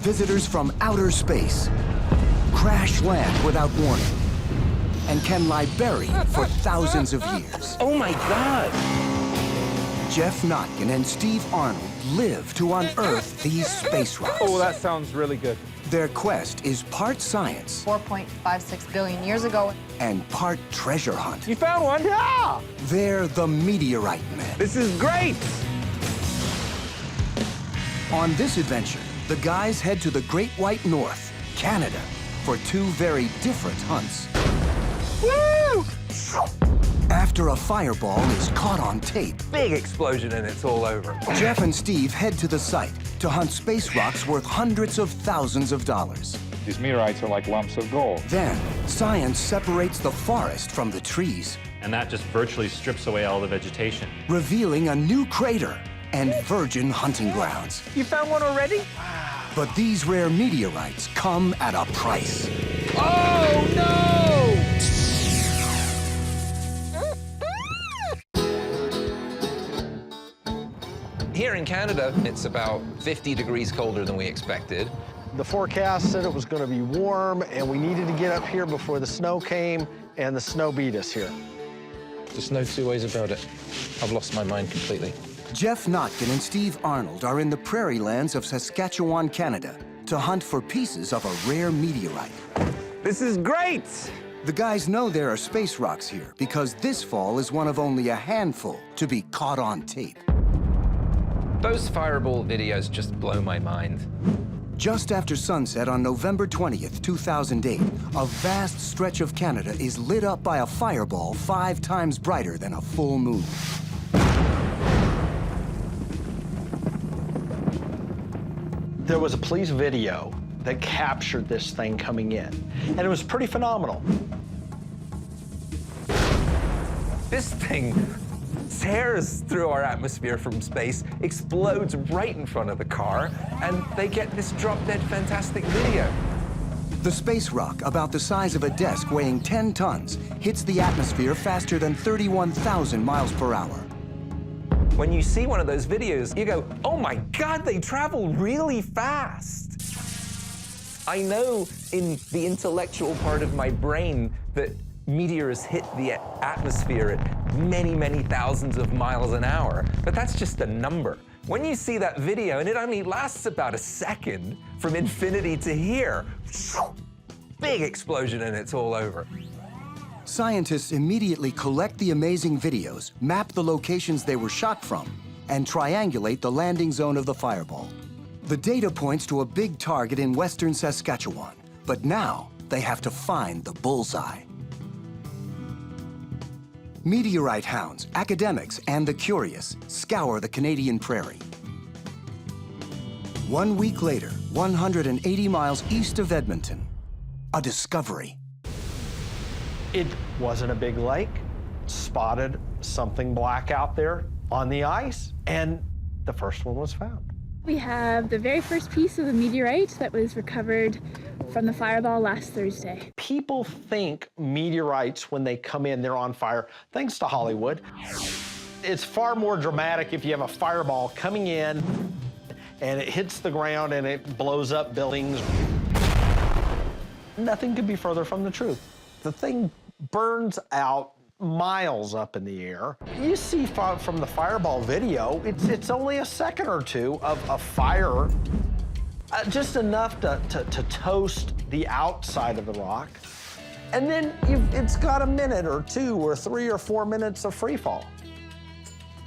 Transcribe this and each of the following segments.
visitors from outer space crash land without warning and can lie buried for thousands of years. Oh my God! Jeff Notkin and Steve Arnold live to unearth these space rocks. Oh, that sounds really good. Their quest is part science 4.56 billion years ago. and part treasure hunt. You found one? Yeah! They're the Meteorite Men. This is great! On this adventure, the guys head to the Great White North, Canada, for two very different hunts. Woo! After a fireball is caught on tape, Big explosion and it's all over. Jeff and Steve head to the site to hunt space rocks worth hundreds of thousands of dollars. These meteorites are like lumps of gold. Then, science separates the forest from the trees, And that just virtually strips away all the vegetation. revealing a new crater and virgin hunting grounds. You found one already? But these rare meteorites come at a price. Oh, no! Here in Canada, it's about 50 degrees colder than we expected. The forecast said it was going to be warm, and we needed to get up here before the snow came, and the snow beat us here. There's no two ways about it. I've lost my mind completely. Jeff Notkin and Steve Arnold are in the prairie lands of Saskatchewan, Canada, to hunt for pieces of a rare meteorite. This is great! The guys know there are space rocks here because this fall is one of only a handful to be caught on tape. Those fireball videos just blow my mind. Just after sunset on November 20th, 2008, a vast stretch of Canada is lit up by a fireball 5 times brighter than a full moon. There was a police video that captured this thing coming in, and it was pretty phenomenal. This thing tears through our atmosphere from space, explodes right in front of the car, and they get this drop-dead fantastic video. The space rock, about the size of a desk weighing 10 tons, hits the atmosphere faster than 31,000 miles per hour. When you see one of those videos, you go, oh my God, they travel really fast. I know in the intellectual part of my brain that meteors hit the atmosphere at many, many thousands of miles an hour, but that's just a number. When you see that video, and it only lasts about a second from infinity to here, big explosion and it's all over. Scientists immediately collect the amazing videos, map the locations they were shot from, and triangulate the landing zone of the fireball. The data points to a big target in western Saskatchewan, but now they have to find the bullseye. Meteorite hounds, academics, and the curious scour the Canadian prairie. 1 week later, 180 miles east of Edmonton, a discovery. It wasn't a big lake. Spotted something black out there on the ice, and the first one was found. We have the very first piece of the meteorite that was recovered from the fireball last Thursday. People think meteorites, when they come in, they're on fire, thanks to Hollywood. It's far more dramatic if you have a fireball coming in and it hits the ground and it blows up buildings. Nothing could be further from the truth. The thing burns out miles up in the air. You see from the fireball video, it's only a second or two of a fire, just enough to toast the outside of the rock. And then it's got a minute or 2 or 3 or 4 minutes of free fall.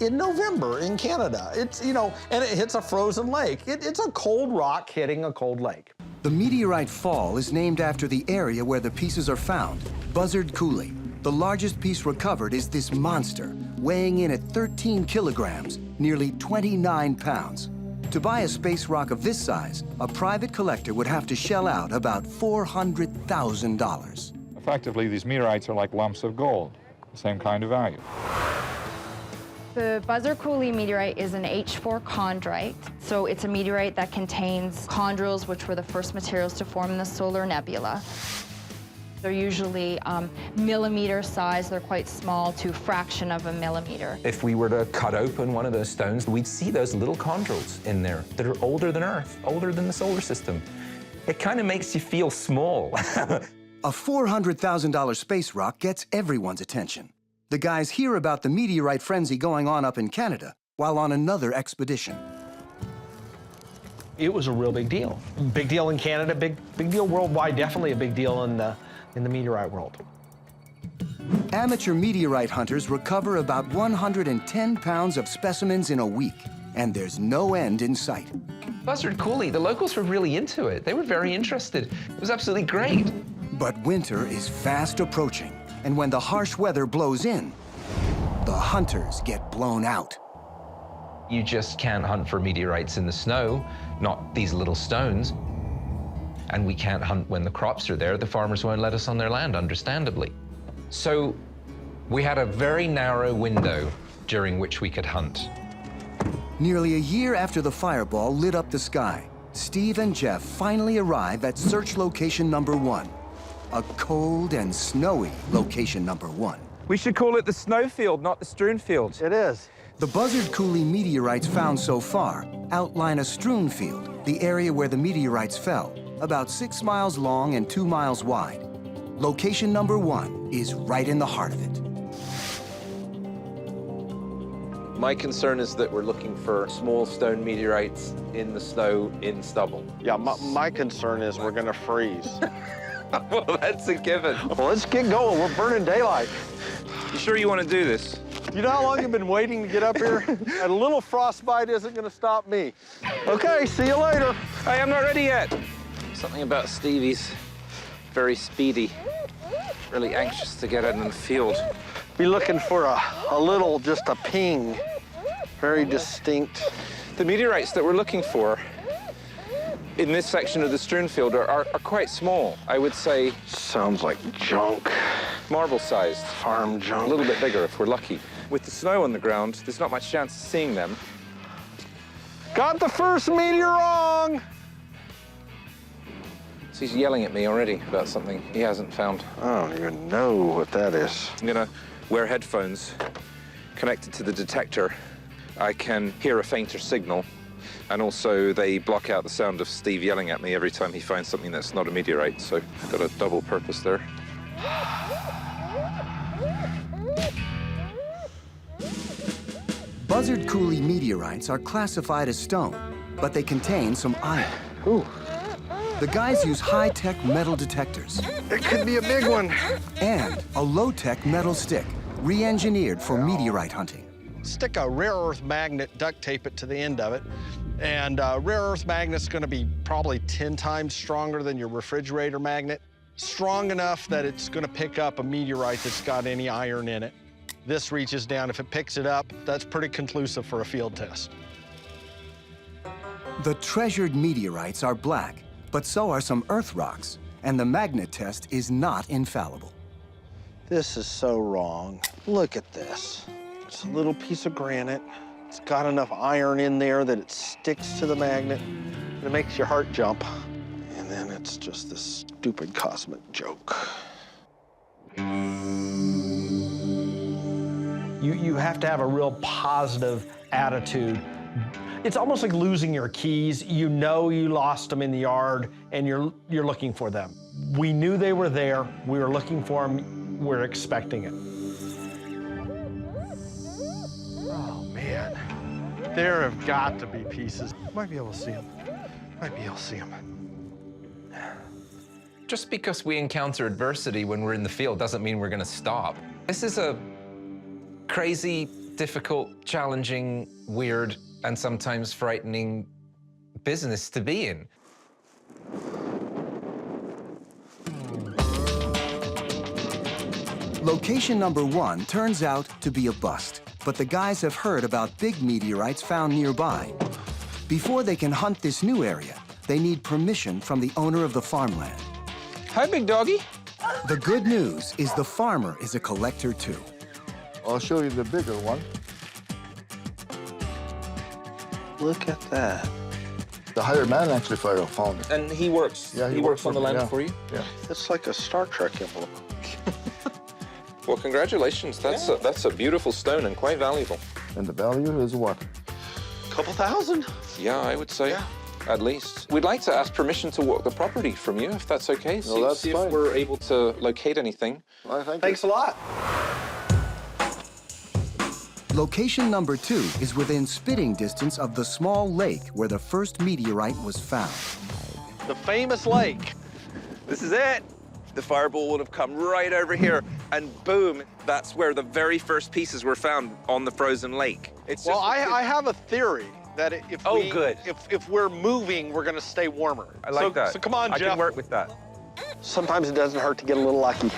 In November in Canada, it's, you know, and it hits a frozen lake. It's a cold rock hitting a cold lake. The meteorite fall is named after the area where the pieces are found, Buzzard Coulee. The largest piece recovered is this monster, weighing in at 13 kilograms, nearly 29 pounds. To buy a space rock of this size, a private collector would have to shell out about $400,000. Effectively, these meteorites are like lumps of gold, the same kind of value. The Buzzard Coulee Meteorite is an H4 chondrite. So it's a meteorite that contains chondrules, which were the first materials to form in the solar nebula. They're usually millimeter size. They're quite small to a fraction of a millimeter. If we were to cut open one of those stones, we'd see those little chondrules in there that are older than Earth, older than the solar system. It kind of makes you feel small. A $400,000 space rock gets everyone's attention. The guys hear about the meteorite frenzy going on up in Canada while on another expedition. It was a real big deal. Big deal in Canada, big deal worldwide, definitely a big deal in the meteorite world. Amateur meteorite hunters recover about 110 pounds of specimens in a week, and there's no end in sight. Buzzard Coulee, the locals were really into it. They were very interested. It was absolutely great. But winter is fast approaching, and when the harsh weather blows in, the hunters get blown out. You just can't hunt for meteorites in the snow, not these little stones. And we can't hunt when the crops are there. The farmers won't let us on their land, understandably. So we had a very narrow window during which we could hunt. Nearly a year after the fireball lit up the sky, Steve and Jeff finally arrive at search location number 1, a cold and snowy location number 1. We should call it the snowfield, not the strewn field. It is. The Buzzard Coulee meteorites found so far outline a strewn field, the area where the meteorites fell, about 6 miles long and 2 miles wide. Location number 1 is right in the heart of it. My concern is that we're looking for small stone meteorites in the snow, in stubble. Yeah, my concern is we're gonna freeze. Well, that's a given. Well, let's get going. We're burning daylight. You sure you want to do this? You know how long I've been waiting to get up here? And a little frostbite isn't gonna stop me. Okay, see you later. Hey, I'm not ready yet. Something about Stevie's very speedy, really anxious to get out in the field. Be looking for a little, just a ping. Very distinct. The meteorites that we're looking for in this section of the strewn field are quite small. I would say Sounds like junk. marble-sized. Farm junk. A little bit bigger if we're lucky. With the snow on the ground, there's not much chance of seeing them. Got the first meteor wrong! So he's yelling at me already about something he hasn't found. I don't even know what that is. I'm gonna wear headphones connected to the detector. I can hear a fainter signal, and also they block out the sound of Steve yelling at me every time he finds something that's not a meteorite, so I've got a double purpose there. Buzzard Coulee meteorites are classified as stone, but they contain some iron. Ooh, The guys use high-tech metal detectors it could be a big one. and a low-tech metal stick, re-engineered for meteorite hunting. Stick a rare earth magnet, duct tape it to the end of it, and rare earth magnet's gonna be probably 10 times stronger than your refrigerator magnet. Strong enough that it's gonna pick up a meteorite that's got any iron in it. This reaches down, if it picks it up, that's pretty conclusive for a field test. The treasured meteorites are black, but so are some earth rocks, and the magnet test is not infallible. This is so wrong. Look at this. It's a little piece of granite. It's got enough iron in there that it sticks to the magnet. It makes your heart jump. And then it's just this stupid cosmic joke. You have to have a real positive attitude. It's almost like losing your keys. You know you lost them in the yard, and you're looking for them. We knew they were there. We were looking for them. We're expecting it. Oh, man. There have got to be pieces. Might be able to see them. Might be able to see them. Just because we encounter adversity when we're in the field doesn't mean we're going to stop. This is a crazy, difficult, challenging, weird, and sometimes frightening business to be in. Location number 1 turns out to be a bust, but the guys have heard about big meteorites found nearby. Before they can hunt this new area, they need permission from the owner of the farmland. Hi, big doggy. The good news is the farmer is a collector too. I'll show you the bigger one. Look at that. The hired man actually found it. And he works. Yeah, he works on the land yeah. for you. Yeah. It's like a Star Trek emblem. Well, congratulations. That's a beautiful stone and quite valuable. And the value is what? Couple thousand? Yeah, I would say. Yeah. At least. We'd like to ask permission to walk the property from you, if that's okay. that's see fine. if we're able to locate anything. Well, Thanks a lot. Location number 2 is within spitting distance of the small lake where the first meteorite was found. The famous lake. This is it. The fireball would have come right over here, and boom, that's where the very first pieces were found on the frozen lake. It's Well, just, I have a theory that good. if we're moving, we're gonna stay warmer. I like that. So come on, I Jeff. can work with that. Sometimes it doesn't hurt to get a little lucky.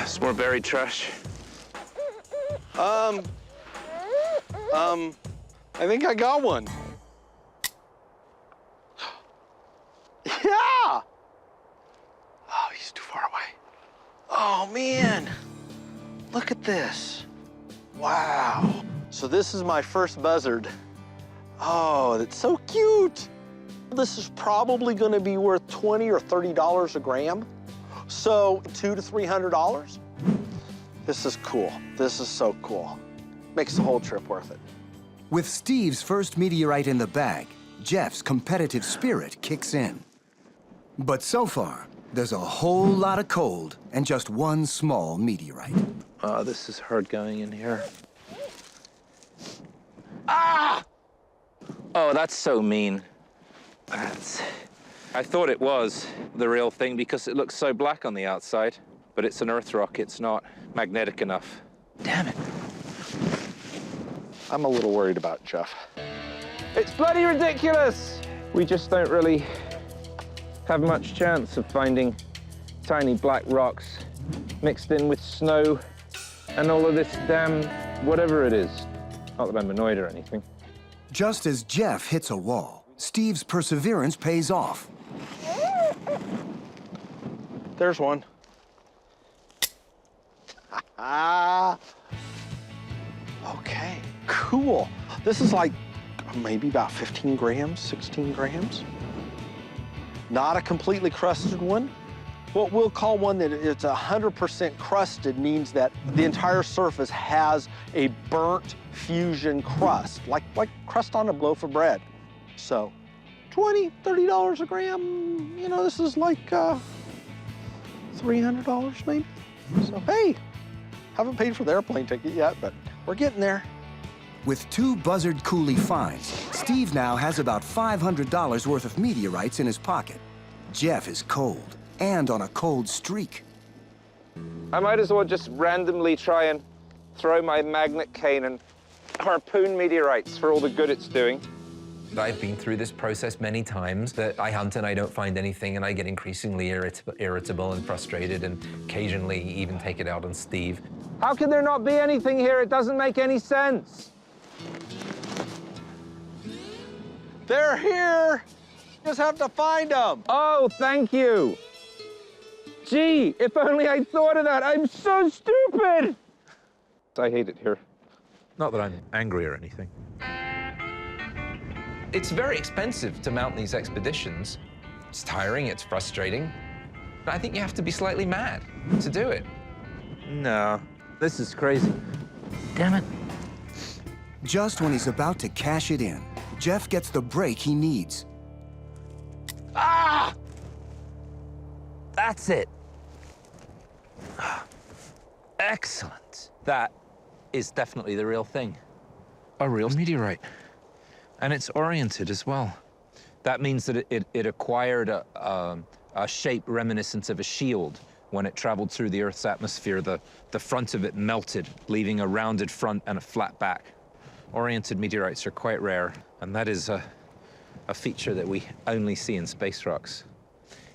It's more buried trash. I think I got one. Yeah! Oh, he's too far away. Oh, man. Look at this. Wow. So this is my first buzzard. Oh, that's so cute. This is probably gonna be worth $20 or $30 a gram. So $200 to $300. This is cool. This is so cool. Makes the whole trip worth it. With Steve's first meteorite in the bag, Jeff's competitive spirit kicks in. But so far, there's a whole lot of cold and just one small meteorite. Oh, this is hard going in here. Ah! Oh, that's so mean. I thought it was the real thing because it looks so black on the outside, but it's an earth rock. It's not magnetic enough. Damn it. I'm a little worried about Jeff. It's bloody ridiculous! We just don't really have much chance of finding tiny black rocks mixed in with snow and all of this damn whatever it is. Not that I'm annoyed or anything. Just as Jeff hits a wall, Steve's perseverance pays off. There's one. Okay, cool. This is like maybe about 15 grams, 16 grams. Not a completely crusted one. What we'll call one that it's 100% crusted means that the entire surface has a burnt fusion crust, like crust on a loaf of bread. So $20, $30 a gram, you know, this is like $300 maybe. So hey, haven't paid for the airplane ticket yet, but we're getting there. With 2 Buzzard Coulee finds, Steve now has about $500 worth of meteorites in his pocket. Jeff is cold and on a cold streak. I might as well just randomly try and throw my magnet cane and harpoon meteorites for all the good it's doing. I've been through this process many times, that I hunt and I don't find anything and I get increasingly irritable and frustrated and occasionally even take it out on Steve. How can there not be anything here? It doesn't make any sense. They're here. Just have to find them. Oh, thank you. Gee, if only I'd thought of that. I'm so stupid. I hate it here. Not that I'm angry or anything. It's very expensive to mount these expeditions. It's tiring, it's frustrating. But I think you have to be slightly mad to do it. No, this is crazy. Damn it. Just when he's about to cash it in, Jeff gets the break he needs. Ah! That's it. Excellent. That is definitely the real thing. A real meteorite. And it's oriented as well. That means that it acquired a shape reminiscent of a shield. When it traveled through the Earth's atmosphere, the front of it melted, leaving a rounded front and a flat back. Oriented meteorites are quite rare, and that is a feature that we only see in space rocks.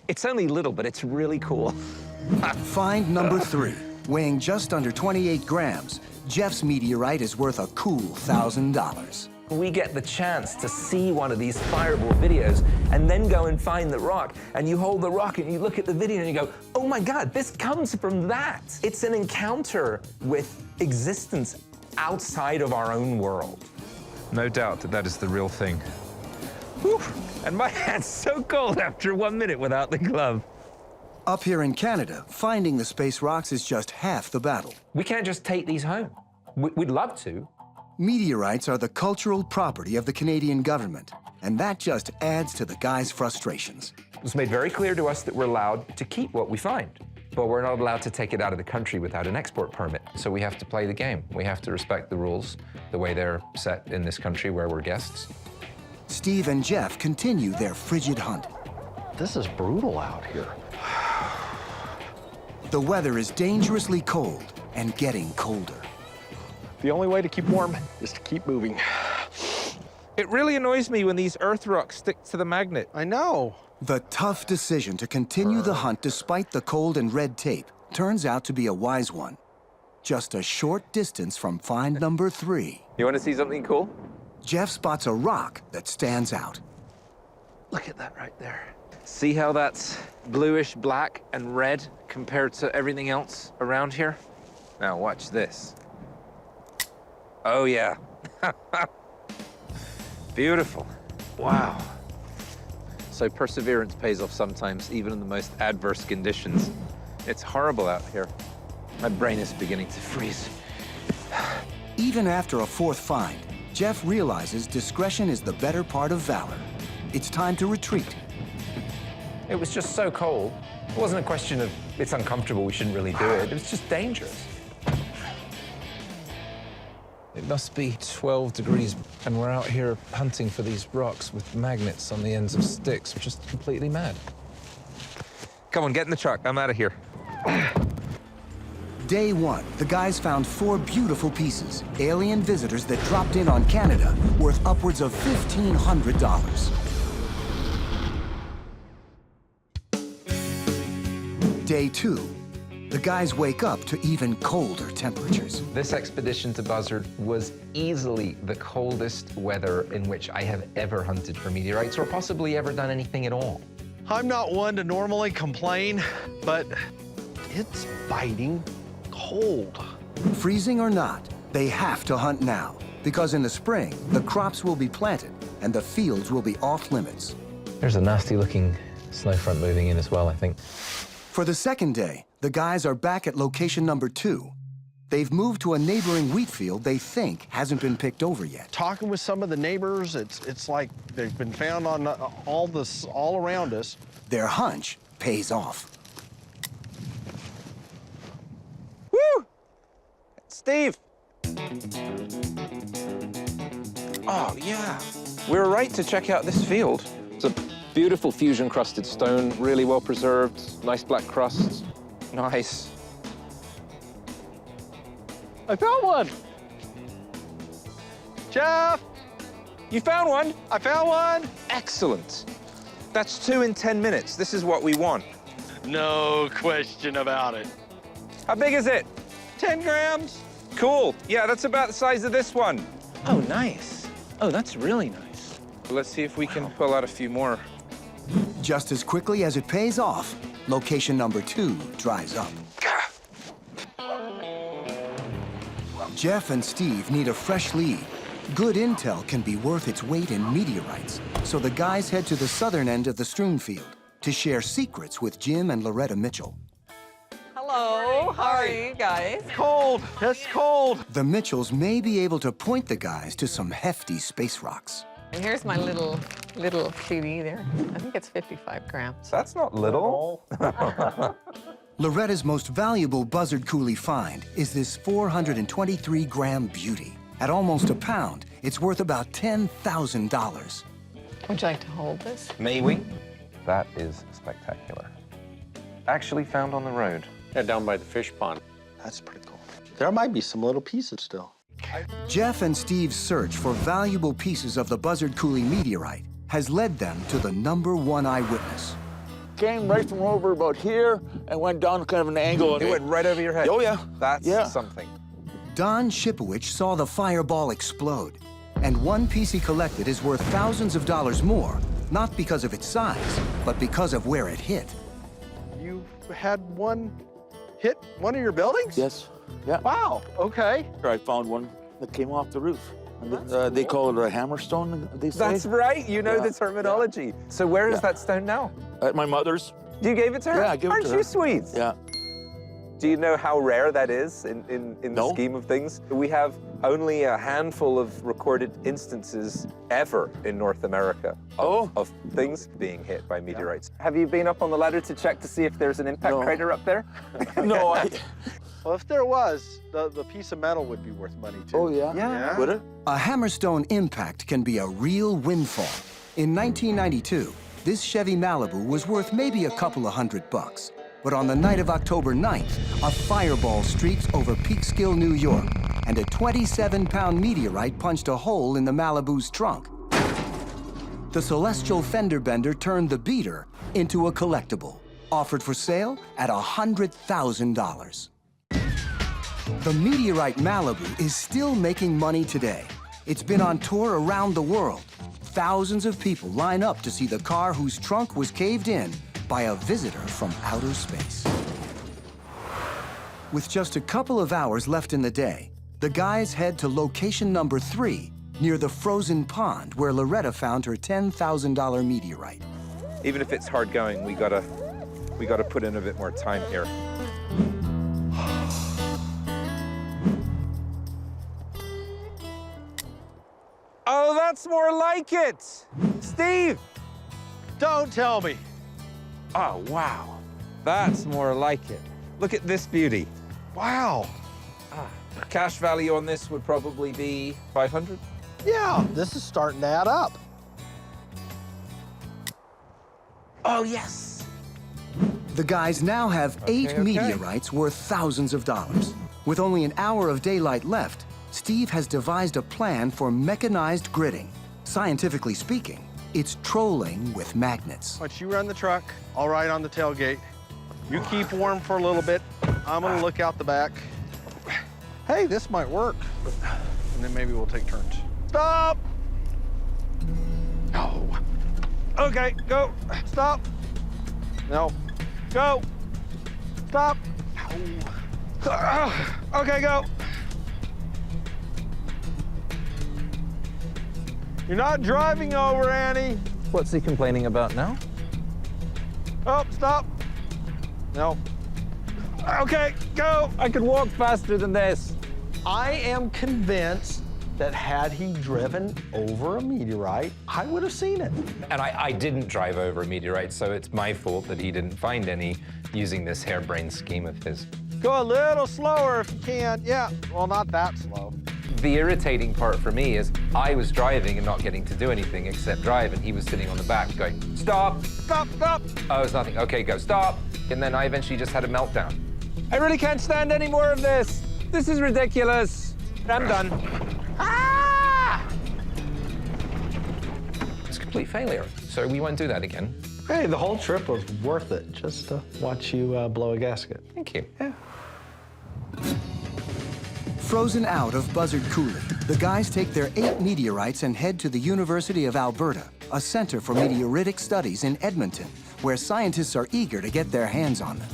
It's only little, but it's really cool. Find number 3, weighing just under 28 grams. Jeff's meteorite is worth a cool $1,000. We get the chance to see one of these fireball videos and then go and find the rock. And you hold the rock and you look at the video and you go, oh my God, this comes from that. It's an encounter with existence outside of our own world. No doubt that that is the real thing. Whew. And my hand's so cold after 1 minute without the glove. Up here in Canada, finding the space rocks is just half the battle. We can't just take these home. We'd love to. Meteorites are the cultural property of the Canadian government, and that just adds to the guys' frustrations. It's made very clear to us that we're allowed to keep what we find, but we're not allowed to take it out of the country without an export permit. So we have to play the game. We have to respect the rules, the way they're set in this country where we're guests. Steve and Jeff continue their frigid hunt. This is brutal out here. The weather is dangerously cold and getting colder. The only way to keep warm is to keep moving. It really annoys me when these earth rocks stick to the magnet. I know. The tough decision to continue the hunt despite the cold and red tape turns out to be a wise one. Just a short distance from find number 3. You want to see something cool? Jeff spots a rock that stands out. Look at that right there. See how that's bluish black and red compared to everything else around here? Now watch this. Oh yeah. Beautiful. Wow. So perseverance pays off sometimes, even in the most adverse conditions. It's horrible out here. My brain is beginning to freeze. Even after a 4th find, Jeff realizes discretion is the better part of valor. It's time to retreat. It was just so cold. It wasn't a question of it's uncomfortable, we shouldn't really do it. It was just dangerous. It must be 12 degrees, and we're out here hunting for these rocks with magnets on the ends of sticks. We're just completely mad. Come on, get in the truck. I'm out of here. Day 1, the guys found 4 beautiful pieces, alien visitors that dropped in on Canada, worth upwards of $1,500. Day 2, the guys wake up to even colder temperatures. This expedition to Buzzard was easily the coldest weather in which I have ever hunted for meteorites, or possibly ever done anything at all. I'm not one to normally complain, but it's biting cold. Freezing or not, they have to hunt now, because in the spring, the crops will be planted and the fields will be off limits. There's a nasty-looking snowfront moving in as well, I think. For the second day, the guys are back at location number 2. They've moved to a neighboring wheat field they think hasn't been picked over yet. Talking with some of the neighbors, it's like they've been found on all around us. Their hunch pays off. Woo! Steve! Oh, yeah. We were right to check out this field. It's a beautiful fusion-crusted stone, really well preserved, nice black crust. Nice. I found one! Jeff! You found one? I found one! Excellent. That's 2 in 10 minutes. This is what we want. No question about it. How big is it? 10 grams. Cool. Yeah, that's about the size of this one. Oh, nice. Oh, that's really nice. Let's see if we can pull out a few more. Just as quickly as it pays off, location number 2 dries up. Jeff and Steve need a fresh lead. Good intel can be worth its weight in meteorites, so the guys head to the southern end of the Strewn field to share secrets with Jim and Loretta Mitchell. Hello, how are you guys? Cold, it's cold. The Mitchells may be able to point the guys to some hefty space rocks. And here's my little CD there. I think it's 55 grams. That's not little. Loretta's most valuable Buzzard Coulee find is this 423-gram beauty. At almost a pound, it's worth about $10,000. Would you like to hold this? May we? That is spectacular. Actually found on the road. Yeah, down by the fish pond. That's pretty cool. There might be some little pieces still. Jeff and Steve's search for valuable pieces of the Buzzard Coulee meteorite has led them to the #1 eyewitness. Came right from over about here and went down kind of an angle. It went right over your head. Oh, yeah. That's something. Don Shipowich saw the fireball explode, and one piece he collected is worth thousands of dollars more, not because of its size, but because of where it hit. You had one hit one of your buildings? Yes. Yeah. Wow, okay. I found one that came off the roof. They call it a hammerstone, they say. That's right, you know the terminology. So where is that stone now? At my mother's. You gave it to her? Yeah, I gave it to her. Aren't you sweet? Yeah. Do you know how rare that is in the No. scheme of things? We have only a handful of recorded instances ever in North America of things being hit by meteorites. Have you been up on the ladder to check to see if there's an impact crater up there? No, Well, if there was, the piece of metal would be worth money, too. Oh, yeah? Yeah. Would it? A Hammerstone impact can be a real windfall. In 1992, this Chevy Malibu was worth maybe a couple of $100. But on the night of October 9th, a fireball streaks over Peekskill, New York, and a 27-pound meteorite punched a hole in the Malibu's trunk. The celestial fender bender turned the beater into a collectible, offered for sale at $100,000. The Meteorite Malibu is still making money today. It's been on tour around the world. Thousands of people line up to see the car whose trunk was caved in by a visitor from outer space. With just a couple of hours left in the day, the guys head to location number 3 near the frozen pond where Loretta found her $10,000 meteorite. Even if it's hard going, we gotta put in a bit more time here. Oh, that's more like it! Steve! Don't tell me. Oh, wow. That's more like it. Look at this beauty. Wow. Cash value on this would probably be 500. Yeah, this is starting to add up. Oh, yes. The guys now have 8 meteorites worth thousands of dollars. With only an hour of daylight left, Steve has devised a plan for mechanized gridding. Scientifically speaking, it's trolling with magnets. Once you run the truck, I'll ride on the tailgate. You keep warm for a little bit. I'm gonna look out the back. Hey, this might work. And then maybe we'll take turns. Stop! No. Okay, go. Stop. No. Go. Stop. Okay, go. You're not driving over, Annie. What's he complaining about now? Oh, stop. No. Okay, go. I could walk faster than this. I am convinced that had he driven over a meteorite, I would have seen it. And I didn't drive over a meteorite, so it's my fault that he didn't find any using this harebrained scheme of his. Go a little slower if you can. Yeah, well, not that slow. The irritating part for me is I was driving and not getting to do anything except drive, and he was sitting on the back going, stop. Stop, stop. Oh, it's nothing. Okay, go, stop. And then I eventually just had a meltdown. I really can't stand any more of this. This is ridiculous. I'm done. It's a complete failure, so we won't do that again. Hey, the whole trip was worth it just to watch you blow a gasket. Thank you. Yeah. Frozen out of Buzzard Coulee, the guys take their 8 meteorites and head to the University of Alberta, a center for meteoritic studies in Edmonton, where scientists are eager to get their hands on them.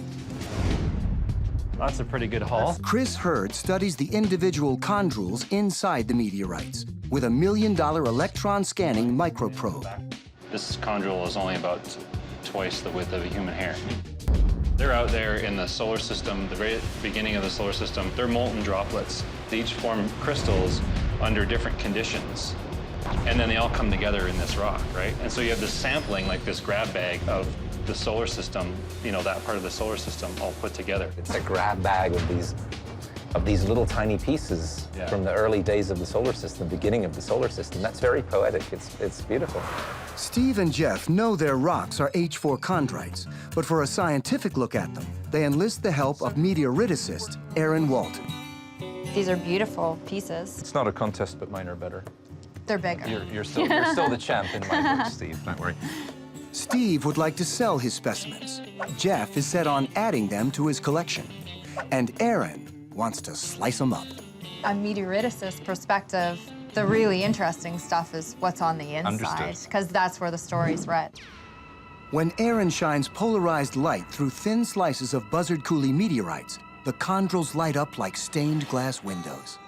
That's a pretty good haul. Chris Hurd studies the individual chondrules inside the meteorites with a $1 million electron scanning microprobe. This chondrule is only about twice the width of a human hair. They're out there in the solar system, the very beginning of the solar system. They're molten droplets. They each form crystals under different conditions. And then they all come together in this rock, right? And so you have this sampling, like this grab bag of the solar system, you know, that part of the solar system all put together. It's a grab bag of these little tiny pieces from the early days of the solar system, beginning of the solar system. That's very poetic. It's beautiful. Steve and Jeff know their rocks are H4 chondrites, but for a scientific look at them, they enlist the help of meteoriticist Aaron Walton. These are beautiful pieces. It's not a contest, but mine are better. They're bigger. You're still the champ in my book, Steve. Don't worry. Steve would like to sell his specimens. Jeff is set on adding them to his collection. And Aaron wants to slice them up. A meteoriticist perspective, the really interesting stuff is what's on the inside, because that's where the story's read. When Aaron shines polarized light through thin slices of Buzzard Coulee meteorites, the chondrules light up like stained glass windows.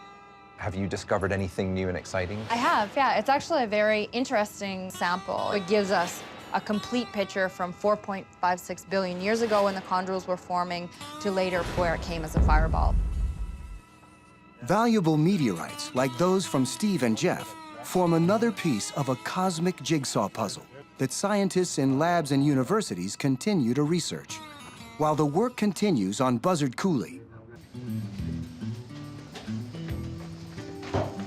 Have you discovered anything new and exciting? I have, yeah. It's actually a very interesting sample. It gives us a complete picture from 4.56 billion years ago when the chondrules were forming to later where it came as a fireball. Valuable meteorites, like those from Steve and Jeff, form another piece of a cosmic jigsaw puzzle that scientists in labs and universities continue to research. While the work continues on Buzzard Coulee,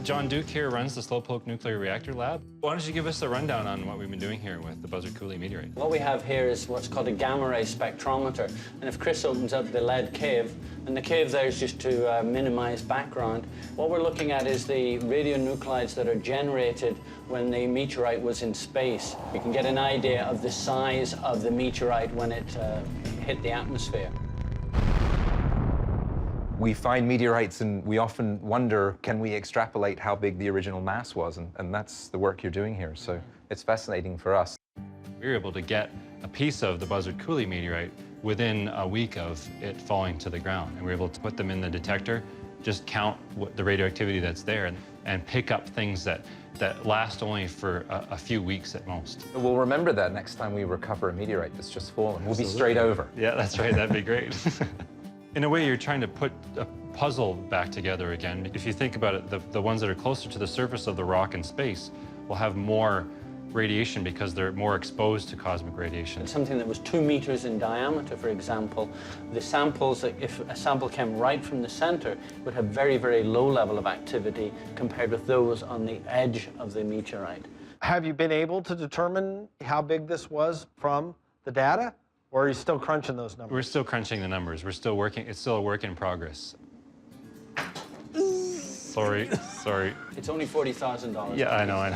John Duke here runs the Slowpoke Nuclear Reactor Lab. Why don't you give us a rundown on what we've been doing here with the Buzzard Coulee Meteorite? What we have here is what's called a gamma ray spectrometer. And if Chris opens up the lead cave, and the cave there is just to minimize background, what we're looking at is the radionuclides that are generated when the meteorite was in space. You can get an idea of the size of the meteorite when it hit the atmosphere. We find meteorites and we often wonder, can we extrapolate how big the original mass was? And that's the work you're doing here, so it's fascinating for us. We were able to get a piece of the Buzzard Coulee meteorite within a week of it falling to the ground. And we were able to put them in the detector, just count the radioactivity that's there, and pick up things that last only for a few weeks at most. We'll remember that next time we recover a meteorite that's just fallen. We'll be straight over. Yeah, that's right, that'd be great. In a way, you're trying to put a puzzle back together again. If you think about it, the ones that are closer to the surface of the rock in space will have more radiation because they're more exposed to cosmic radiation. Something that was 2 meters in diameter, for example, the samples, if a sample came right from the center, would have very, very low level of activity compared with those on the edge of the meteorite. Have you been able to determine how big this was from the data? Or are you still crunching those numbers? We're still crunching the numbers. We're still working. It's still a work in progress. Sorry. It's only $40,000. Yeah, I know.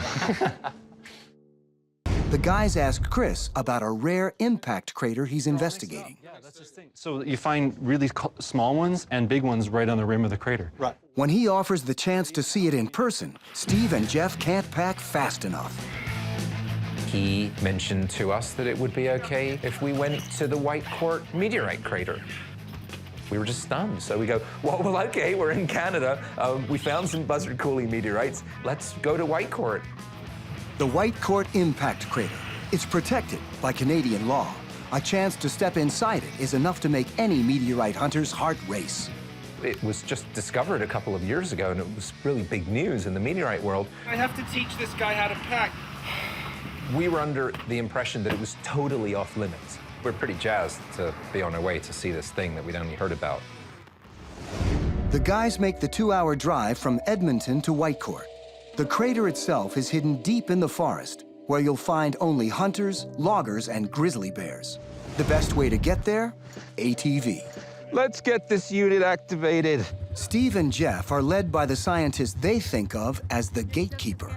the guys ask Chris about a rare impact crater he's investigating. Yeah, that's his thing. So you find really small ones and big ones right on the rim of the crater. Right. When he offers the chance to see it in person, Steve and Jeff can't pack fast enough. He mentioned to us that it would be okay if we went to the Whitecourt meteorite crater. We were just stunned. So we go, well, okay, we're in Canada. We found some Buzzard Coulee meteorites. Let's go to Whitecourt. The Whitecourt impact crater. It's protected by Canadian law. A chance to step inside it is enough to make any meteorite hunter's heart race. It was just discovered a couple of years ago, and it was really big news in the meteorite world. I have to teach this guy how to pack. We were under the impression that it was totally off limits. We're pretty jazzed to be on our way to see this thing that we'd only heard about. The guys make the 2-hour drive from Edmonton to Whitecourt. The crater itself is hidden deep in the forest, where you'll find only hunters, loggers, and grizzly bears. The best way to get there? ATV. Let's get this unit activated. Steve and Jeff are led by the scientist they think of as the gatekeeper.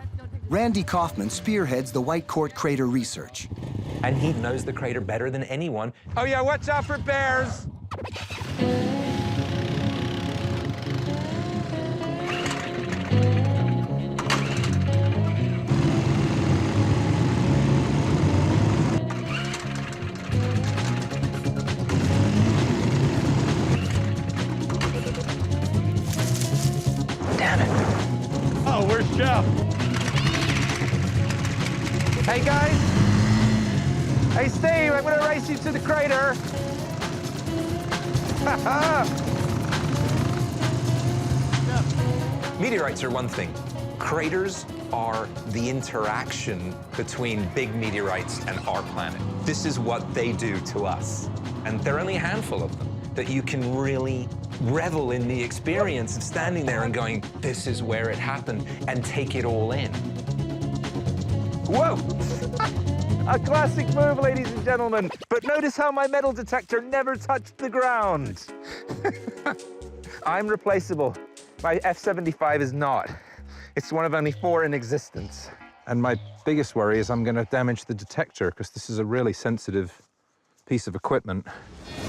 Randy Kaufman spearheads the Whitecourt crater research. And he knows the crater better than anyone. Oh yeah, watch out for bears! Damn it. Oh, where's Jeff? Hey guys! Hey Steve, I'm gonna race you to the crater! Meteorites are one thing. Craters are the interaction between big meteorites and our planet. This is what they do to us. And there are only a handful of them that you can really revel in the experience of standing there and going, this is where it happened, and take it all in. Whoa! A classic move, ladies and gentlemen. But notice how my metal detector never touched the ground. I'm replaceable. My F-75 is not. It's one of only 4 in existence. And my biggest worry is I'm going to damage the detector because this is a really sensitive piece of equipment.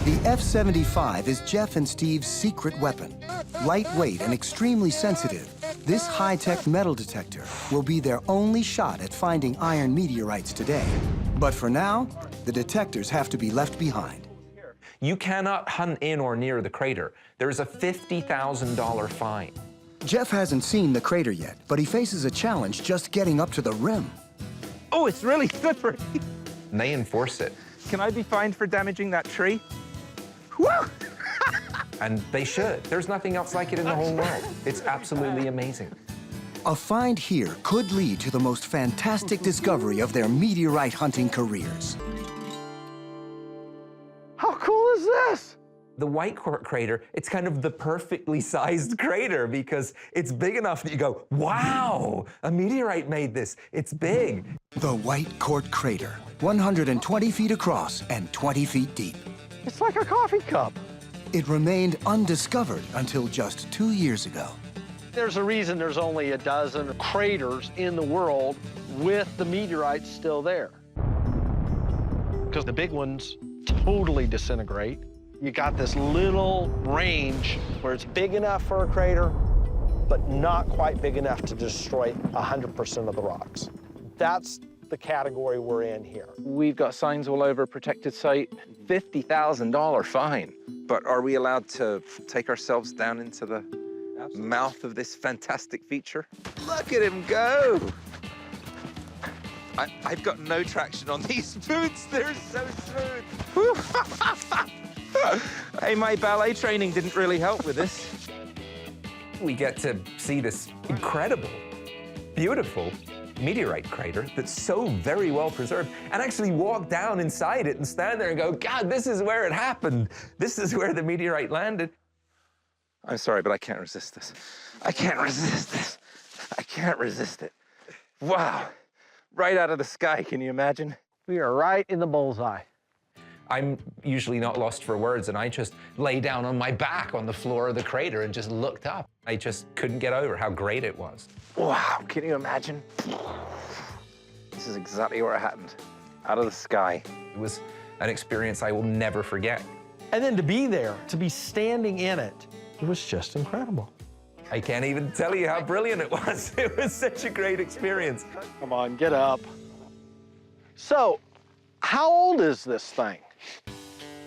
The F-75 is Jeff and Steve's secret weapon. Lightweight and extremely sensitive, this high-tech metal detector will be their only shot at finding iron meteorites today. But for now, the detectors have to be left behind. You cannot hunt in or near the crater. There is a $50,000 fine. Jeff hasn't seen the crater yet, but he faces a challenge just getting up to the rim. Oh, it's really slippery. And they enforce it. Can I be fined for damaging that tree? Woo! And they should. There's nothing else like it in the whole world. It's absolutely amazing. A find here could lead to the most fantastic discovery of their meteorite hunting careers. How cool is this? The Whitecourt crater, it's kind of the perfectly sized crater because it's big enough that you go, wow, a meteorite made this. It's big. The Whitecourt crater, 120 feet across and 20 feet deep. It's like a coffee cup. It remained undiscovered until just 2 years ago. There's a reason there's only a dozen craters in the world with the meteorites still there. Because the big ones totally disintegrate. You got this little range where it's big enough for a crater, but not quite big enough to destroy 100% of the rocks. That's the category we're in here. We've got signs all over protected site, $50,000 fine. But are we allowed to take ourselves down into the mouth of this fantastic feature? Look at him go! I've got no traction on these boots. They're so smooth. Hey, my ballet training didn't really help with this. We get to see this incredible, beautiful meteorite crater that's so very well preserved and actually walk down inside it and stand there and go, God, this is where it happened. This is where the meteorite landed. I'm sorry, but I can't resist this. I can't resist this. I can't resist it. Wow. Right out of the sky, can you imagine? We are right in the bullseye. I'm usually not lost for words, and I just lay down on my back on the floor of the crater and just looked up. I just couldn't get over how great it was. Wow, can you imagine? This is exactly where it happened. Out of the sky. It was an experience I will never forget. And then to be there, to be standing in it, it was just incredible. I can't even tell you how brilliant it was. It was such a great experience. Come on, get up. So, how old is this thing?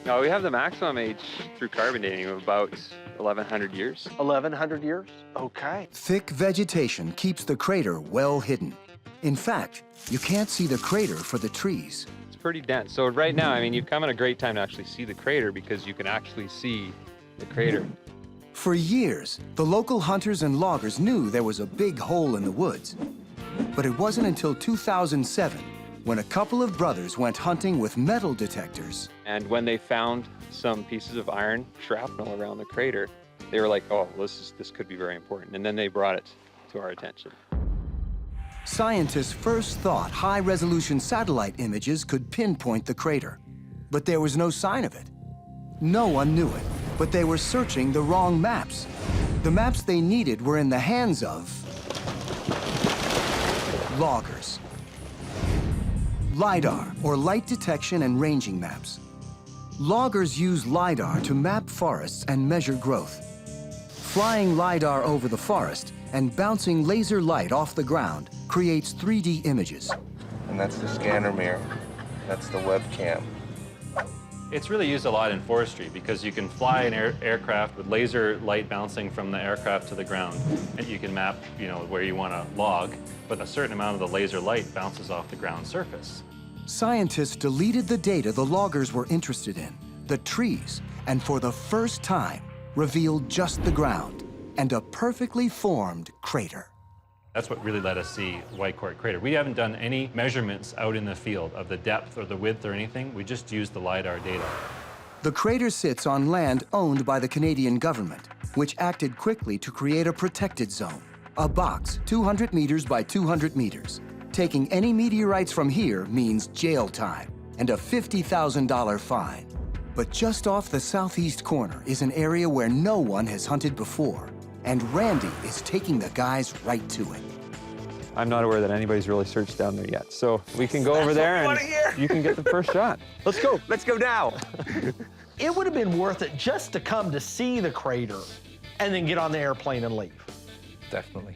No, we have the maximum age through carbon dating of about 1,100 years. 1,100 years? Okay. Thick vegetation keeps the crater well hidden. In fact, you can't see the crater for the trees. It's pretty dense. So right now, I mean, you've come at a great time to actually see the crater because you can actually see the crater. For years, the local hunters and loggers knew there was a big hole in the woods. But it wasn't until 2007 when a couple of brothers went hunting with metal detectors. And when they found some pieces of iron shrapnel around the crater, they were like, oh, this could be very important. And then they brought it to our attention. Scientists first thought high-resolution satellite images could pinpoint the crater, but there was no sign of it. No one knew it, but they were searching the wrong maps. The maps they needed were in the hands of loggers. Lidar, or light detection and ranging maps. Loggers use Lidar to map forests and measure growth. Flying Lidar over the forest and bouncing laser light off the ground creates 3D images. And that's the scanner mirror. That's the webcam. It's really used a lot in forestry because you can fly an aircraft with laser light bouncing from the aircraft to the ground. And you can map, where you want to log, but a certain amount of the laser light bounces off the ground surface. Scientists deleted the data the loggers were interested in, the trees, and for the first time, revealed just the ground and a perfectly formed crater. That's what really let us see Whitecourt crater. We haven't done any measurements out in the field of the depth or the width or anything. We just used the Lidar data. The crater sits on land owned by the Canadian government, which acted quickly to create a protected zone, a box 200 meters by 200 meters. Taking any meteorites from here means jail time and a $50,000 fine. But just off the southeast corner is an area where no one has hunted before, and Randy is taking the guys right to it. I'm not aware that anybody's really searched down there yet. So we can go over there and you can get the first shot. Let's go. Let's go now. It would have been worth it just to come to see the crater and then get on the airplane and leave. Definitely.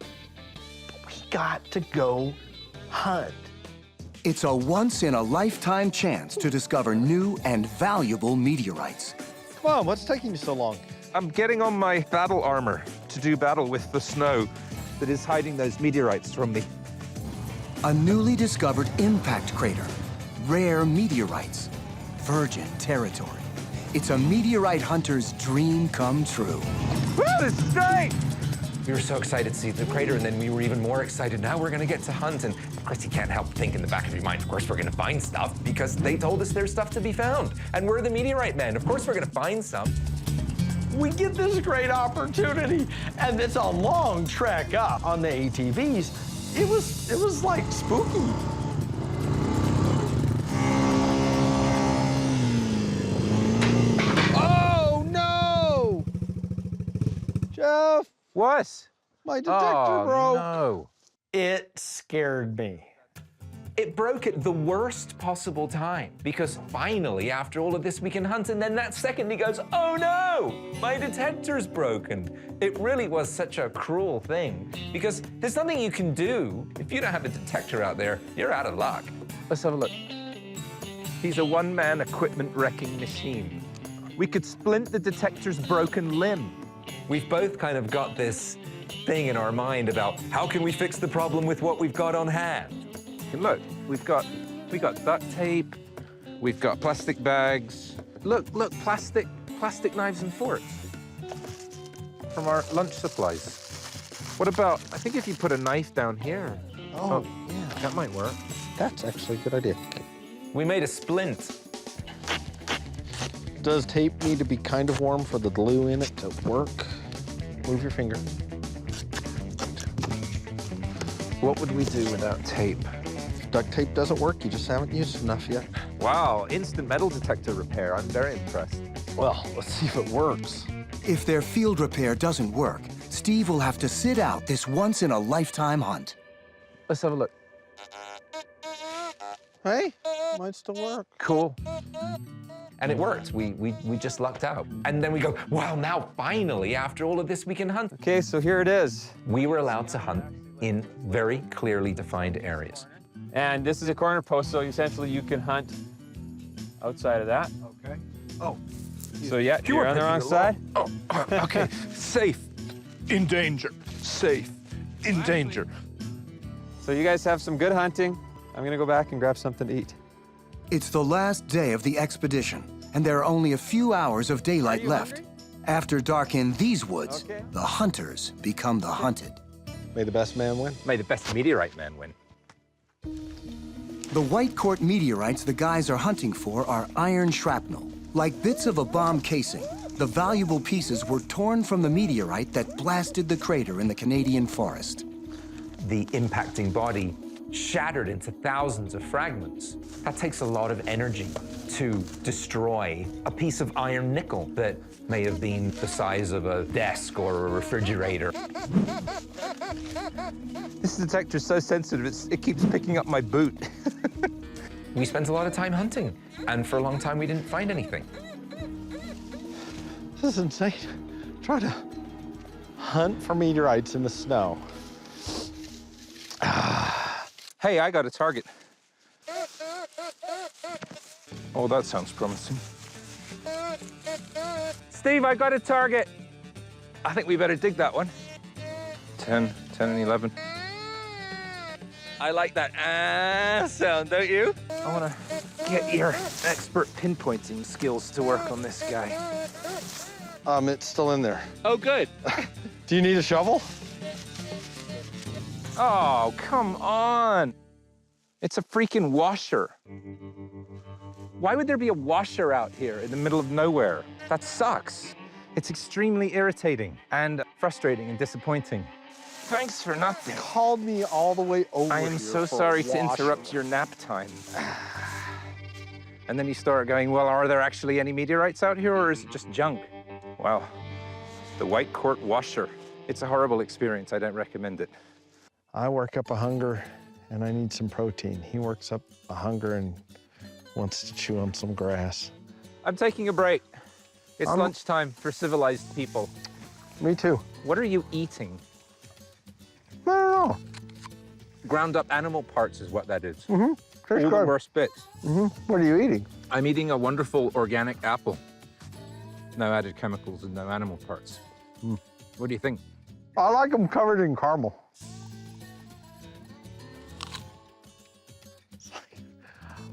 But we got to go hunt. It's a once-in-a-lifetime chance to discover new and valuable meteorites. Come on, what's taking you so long? I'm getting on my battle armor to do battle with the snow that is hiding those meteorites from me. A newly discovered impact crater, rare meteorites, virgin territory. It's a meteorite hunter's dream come true. Woo, this is great! We were so excited to see the crater, and then we were even more excited. Now we're gonna get to hunt, and of course you can't help think in the back of your mind, of course we're gonna find stuff, because they told us there's stuff to be found. And we're the meteorite men, of course we're gonna find some. We get this great opportunity, and it's a long trek up on the ATVs. It was like spooky. Oh, no! Jeff, What? my detector broke. No. It scared me. It broke at the worst possible time, because finally, after all of this, we can hunt, and then that second he goes, oh no, my detector's broken. It really was such a cruel thing, because there's nothing you can do. If you don't have a detector out there, you're out of luck. Let's have a look. He's a one-man equipment wrecking machine. We could splint the detector's broken limb. We've both kind of got this thing in our mind about how can we fix the problem with what we've got on hand. And look, we got duct tape, we've got plastic bags. Look, plastic knives and forks from our lunch supplies. What about, I think if you put a knife down here. Oh, yeah. That might work. That's actually a good idea. We made a splint. Does tape need to be kind of warm for the glue in it to work? Move your finger. What would we do without tape? If duct tape doesn't work, you just haven't used enough yet. Wow, instant metal detector repair. I'm very impressed. Well, let's see if it works. If their field repair doesn't work, Steve will have to sit out this once-in-a-lifetime hunt. Let's have a look. Hey, might still work. Cool. And it worked. We just lucked out. And then we go, wow, now finally, after all of this, we can hunt. Okay, so here it is. We were allowed to hunt in very clearly defined areas. And this is a corner post, so essentially you can hunt outside of that. Okay. Oh. So yeah, you're on the wrong side. Oh, okay. Safe. In danger. Safe. In danger. So you guys have some good hunting. I'm gonna go back and grab something to eat. It's the last day of the expedition, and there are only a few hours of daylight left. After dark in these woods, the hunters become the hunted. May the best man win. May the best meteorite man win. The Whitecourt meteorites the guys are hunting for are iron shrapnel. Like bits of a bomb casing, the valuable pieces were torn from the meteorite that blasted the crater in the Canadian forest. The impacting body shattered into thousands of fragments. That takes a lot of energy to destroy a piece of iron nickel that may have been the size of a desk or a refrigerator. This detector's so sensitive, it keeps picking up my boot. We spent a lot of time hunting, and for a long time we didn't find anything. This is insane. Try to hunt for meteorites in the snow. Hey, I got a target. Oh, that sounds promising. Steve, I got a target. I think we better dig that one. 10 and 11. I like that sound, don't you? I want to get your expert pinpointing skills to work on this guy. It's still in there. Oh, good. Do you need a shovel? Oh, come on. It's a freaking washer. Why would there be a washer out here in the middle of nowhere? That sucks. It's extremely irritating and frustrating and disappointing. Thanks for nothing. Called me all the way over I am here so for sorry a to interrupt your nap time. And then you start going, well, are there actually any meteorites out here, or is it just junk? Wow. The Whitecourt washer. It's a horrible experience. I don't recommend it. I work up a hunger, and I need some protein. He works up a hunger and wants to chew on some grass. I'm taking a break. It's lunchtime for civilized people. Me too. What are you eating? I don't know. Ground up animal parts is what that is. Mm-hmm. All the worst bits. Mm-hmm. What are you eating? I'm eating a wonderful organic apple. No added chemicals and no animal parts. What do you think? I like them covered in caramel.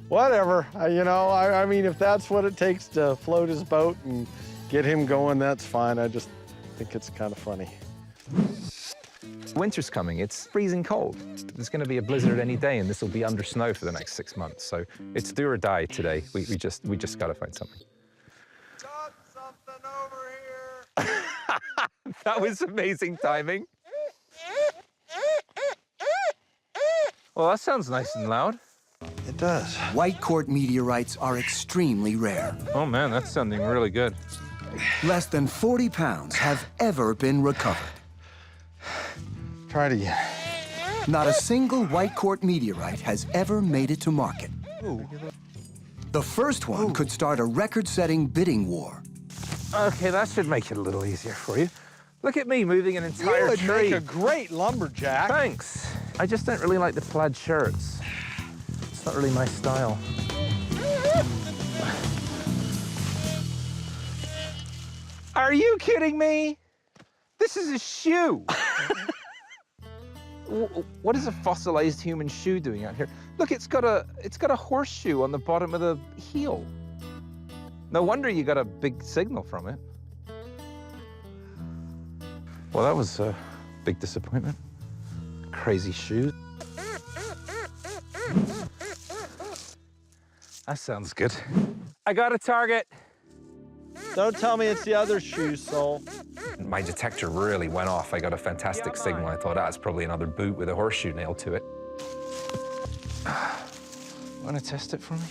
Whatever, you know, I mean, if that's what it takes to float his boat and get him going, that's fine. I just think it's kind of funny. Winter's coming, it's freezing cold. There's gonna be a blizzard any day, and this will be under snow for the next 6 months. So it's do or die today. We just gotta find something. Got something over here. That was amazing timing. Well, that sounds nice and loud. It does. Whitecourt meteorites are extremely rare. Oh man, that's sounding really good. Less than 40 pounds have ever been recovered. Try it again. Not a single Whitecourt meteorite has ever made it to market. Ooh. The first one could start a record-setting bidding war. Okay, that should make it a little easier for you. Look at me moving an entire You would tree. make a great lumberjack. Thanks. I just don't really like the plaid shirts. It's not really my style. Are you kidding me? This is a shoe. What is a fossilized human shoe doing out here? Look, it's got a horseshoe on the bottom of the heel. No wonder you got a big signal from it. Well, that was a big disappointment. Crazy shoes. That sounds good. I got a target. Don't tell me it's the other shoe, Soul. My detector really went off. I got a fantastic signal. I thought that's probably another boot with a horseshoe nailed to it. Want to test it for me?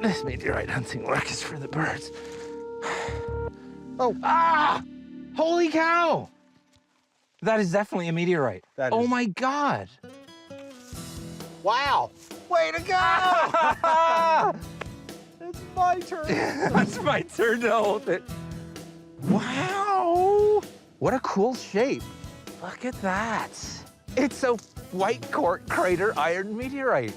This meteorite hunting work is for the birds. Oh. Ah! Holy cow! That is definitely a meteorite. Oh my God! Wow! Way to go! It's my turn. It's my turn to hold it. Wow! What a cool shape. Look at that. It's a Whitecourt crater iron meteorite.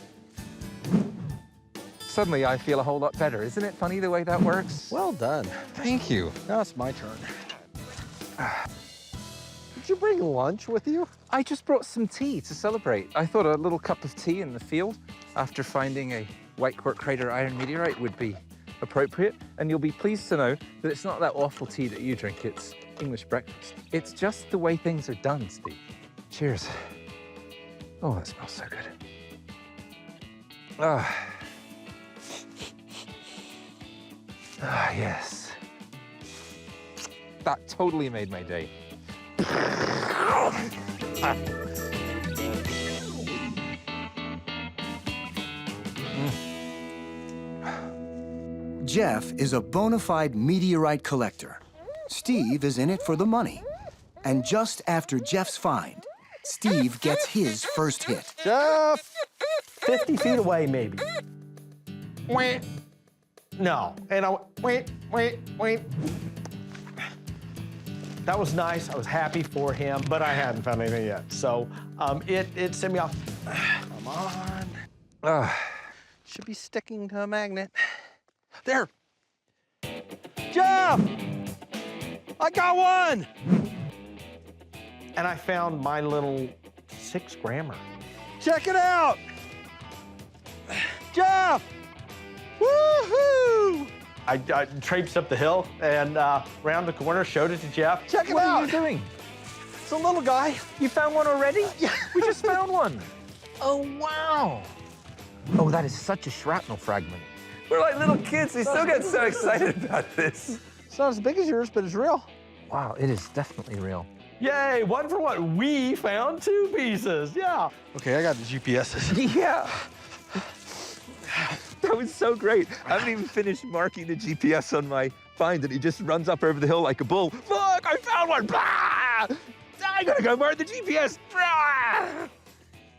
Suddenly I feel a whole lot better. Isn't it funny the way that works? Well done. Thank you. Now it's my turn. Did you bring lunch with you? I just brought some tea to celebrate. I thought a little cup of tea in the field after finding a Whitecourt crater iron meteorite would be appropriate. And you'll be pleased to know that it's not that awful tea that you drink. It's English breakfast. It's just the way things are done, Steve. Cheers. Oh, that smells so good. Ah. Ah, yes. That totally made my day. Jeff is a bona fide meteorite collector. Steve is in it for the money. And just after Jeff's find, Steve gets his first hit. Jeff! 50 feet away, maybe. Wait. No. And I went, wait. That was nice. I was happy for him, but I hadn't found anything yet. So it sent me off. Come on. Should be sticking to a magnet. There. Jeff! I got one! And I found my little 6-grammer. Check it out! Jeff! Woohoo! I traipsed up the hill and round the corner, showed it to Jeff. Check it out! What are you doing? It's a little guy. You found one already? Yeah. We just found one. Oh, wow. Oh, that is such a shrapnel fragment. We're like little kids. We still get so excited about this. It's not as big as yours, but it's real. Wow, it is definitely real. Yay, 1 for 1. We found 2 pieces, yeah. Okay, I got the GPSs. Yeah. That was so great. I haven't even finished marking the GPS on my find, and he just runs up over the hill like a bull. Look, I found one. Blah! I gotta go mark the GPS. Blah!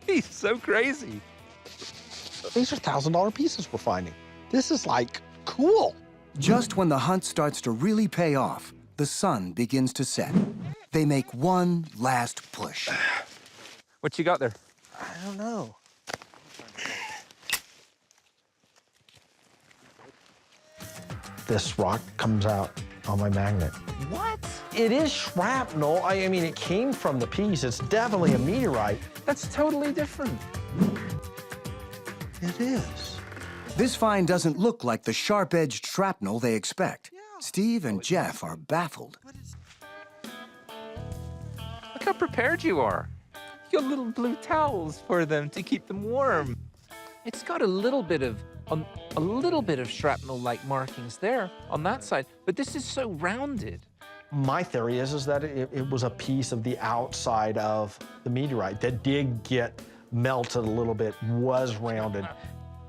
He's so crazy. These are $1,000 pieces we're finding. This is like cool. Just when the hunt starts to really pay off, the sun begins to set. They make one last push. What you got there? I don't know. this rock comes out on my magnet. What? It is shrapnel. I mean, it came from the piece. It's definitely a meteorite. That's totally different. It is. This find doesn't look like the sharp-edged shrapnel they expect. Steve and Jeff are baffled. Look how prepared you are. You got little blue towels for them to keep them warm. It's got a little bit of shrapnel-like markings there on that side, but this is so rounded. My theory is that it was a piece of the outside of the meteorite that did get melted a little bit, was rounded.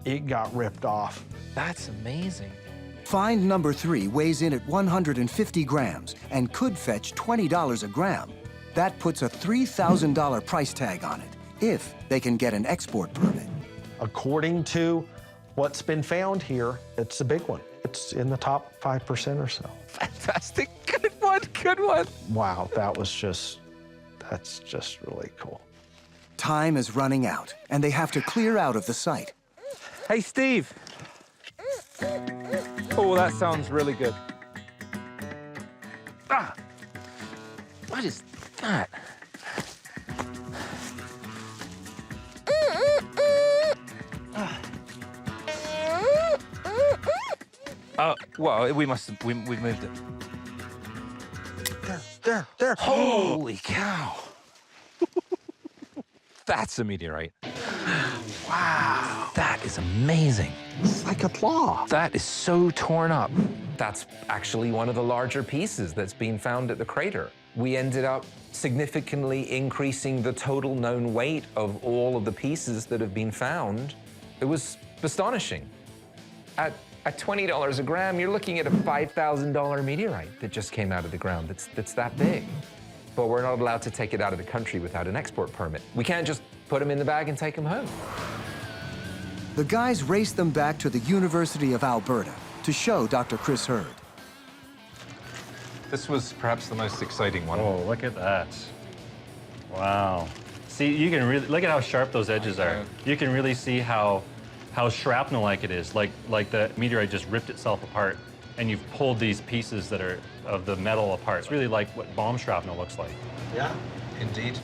It got ripped off. That's amazing. Find number 3 weighs in at 150 grams and could fetch $20 a gram. That puts a $3,000 price tag on it, if they can get an export permit. According to what's been found here, it's a big one. It's in the top 5% or so. Fantastic. Good one, good one. Wow, that's just really cool. Time is running out, and they have to clear out of the site. Hey, Steve. Oh, that sounds really good. Ah! What is that? Well, we've moved it. There. Holy cow. That's a meteorite. Wow. That is amazing. It's like a claw. That is so torn up. That's actually one of the larger pieces that's been found at the crater. We ended up significantly increasing the total known weight of all of the pieces that have been found. It was astonishing. At $20 a gram, you're looking at a $5,000 meteorite that just came out of the ground. That's that big. But we're not allowed to take it out of the country without an export permit. We can't just put them in the bag and take them home. The guys race them back to the University of Alberta to show Dr. Chris Hurd. This was perhaps the most exciting one. Oh, look at that. Wow. See, you can really, look at how sharp those edges are. You can really see how shrapnel-like it is, like the meteorite just ripped itself apart, and you've pulled these pieces that are of the metal apart. It's really like what bomb shrapnel looks like. Yeah. Indeed.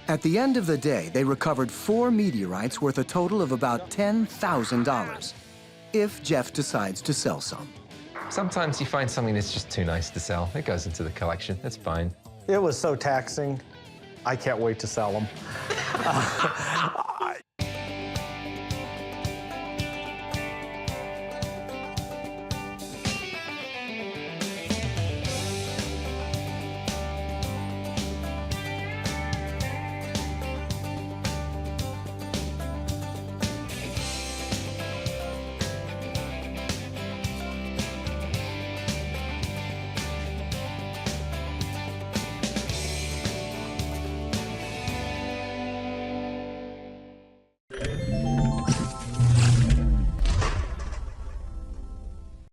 At the end of the day, they recovered 4 meteorites worth a total of about $10,000, if Jeff decides to sell some. Sometimes you find something that's just too nice to sell. It goes into the collection. That's fine. It was so taxing. I can't wait to sell them.